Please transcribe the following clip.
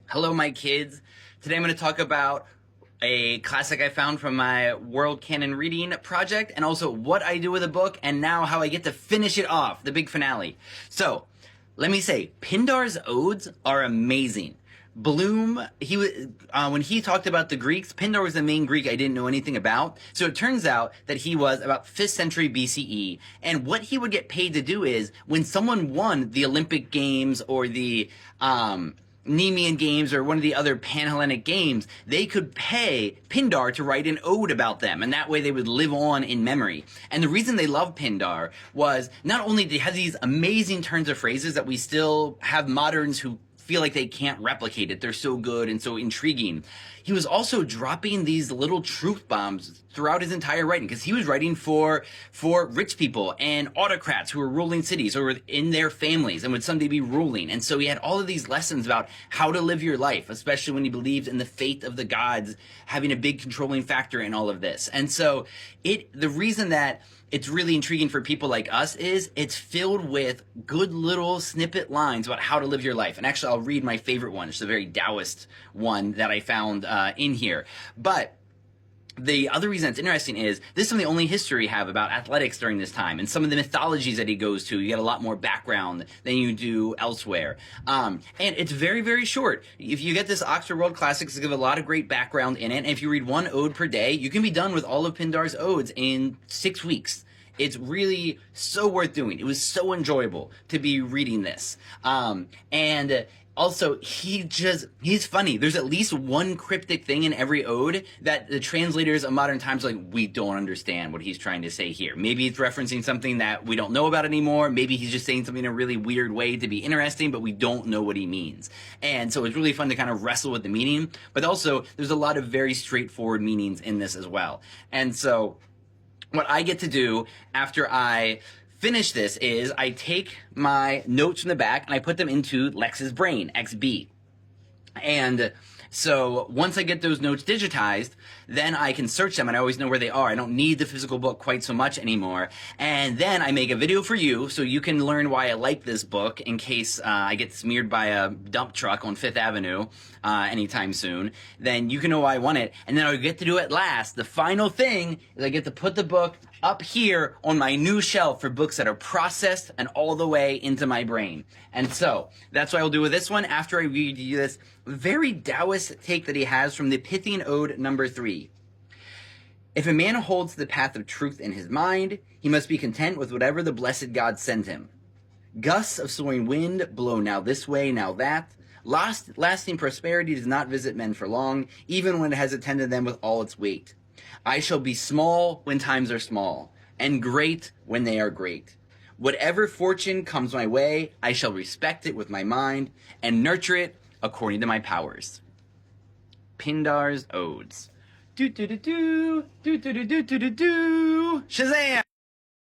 Hello, my kids. Today I'm going to talk about a classic I found from my World Canon Reading project, and also what I do with a book, and now how I get to finish it off, the big finale. So, let me say, Pindar's Odes are amazing. Bloom, when he talked about the Greeks, Pindar was the main Greek I didn't know anything about. So it turns out that he was about 5th century BCE. And what he would get paid to do is, when someone won the Olympic Games or the, Nemean Games or one of the other Pan-Hellenic games, they could pay Pindar to write an ode about them, and that way they would live on in memory. And the reason they loved Pindar was not only did he have these amazing turns of phrases that we still have moderns who feel like they can't replicate it. They're so good and so intriguing. He was also dropping these little truth bombs throughout his entire writing, because he was writing for rich people and autocrats who were ruling cities or were in their families and would someday be ruling. And so he had all of these lessons about how to live your life, especially when he believed in the fate of the gods having a big controlling factor in all of this. And so the reason that it's really intriguing for people like us is it's filled with good little snippet lines about how to live your life. And actually, I'll read my favorite one. It's a very Taoist one that I found in here. But the other reason it's interesting is this is some of the only history we have about athletics during this time, and some of the mythologies that he goes to. You get a lot more background than you do elsewhere. And it's very, very short. If you get this Oxford World Classics, give a lot of great background in it. And if you read one ode per day, you can be done with all of Pindar's odes in 6 weeks. It's really so worth doing. It was so enjoyable to be reading this. And also, he's funny. There's at least one cryptic thing in every ode that the translators of modern times are like, we don't understand what he's trying to say here. Maybe it's referencing something that we don't know about anymore. Maybe he's just saying something in a really weird way to be interesting, but we don't know what he means. And so it's really fun to kind of wrestle with the meaning. But also, there's a lot of very straightforward meanings in this as well. And so what I get to do after I finish this is I take my notes from the back and I put them into Lex's brain, XB. And so once I get those notes digitized, then I can search them and I always know where they are. I don't need the physical book quite so much anymore. And then I make a video for you so you can learn why I like this book in case I get smeared by a dump truck on 5th Avenue anytime soon. Then you can know why I want it. And then I get to do it last. The final thing is I get to put the book up here on my new shelf for books that are processed and all the way into my brain. And so that's what I'll do with this one after I read you this very Taoist take that he has from the Pythian Ode number 3. If a man holds the path of truth in his mind, he must be content with whatever the blessed God send him. Gusts of soaring wind blow now this way, now that. Lasting prosperity does not visit men for long, even when it has attended them with all its weight. I shall be small when times are small, and great when they are great. Whatever fortune comes my way, I shall respect it with my mind, and nurture it according to my powers. Pindar's Odes. Do do do do do do do do do do. Shazam!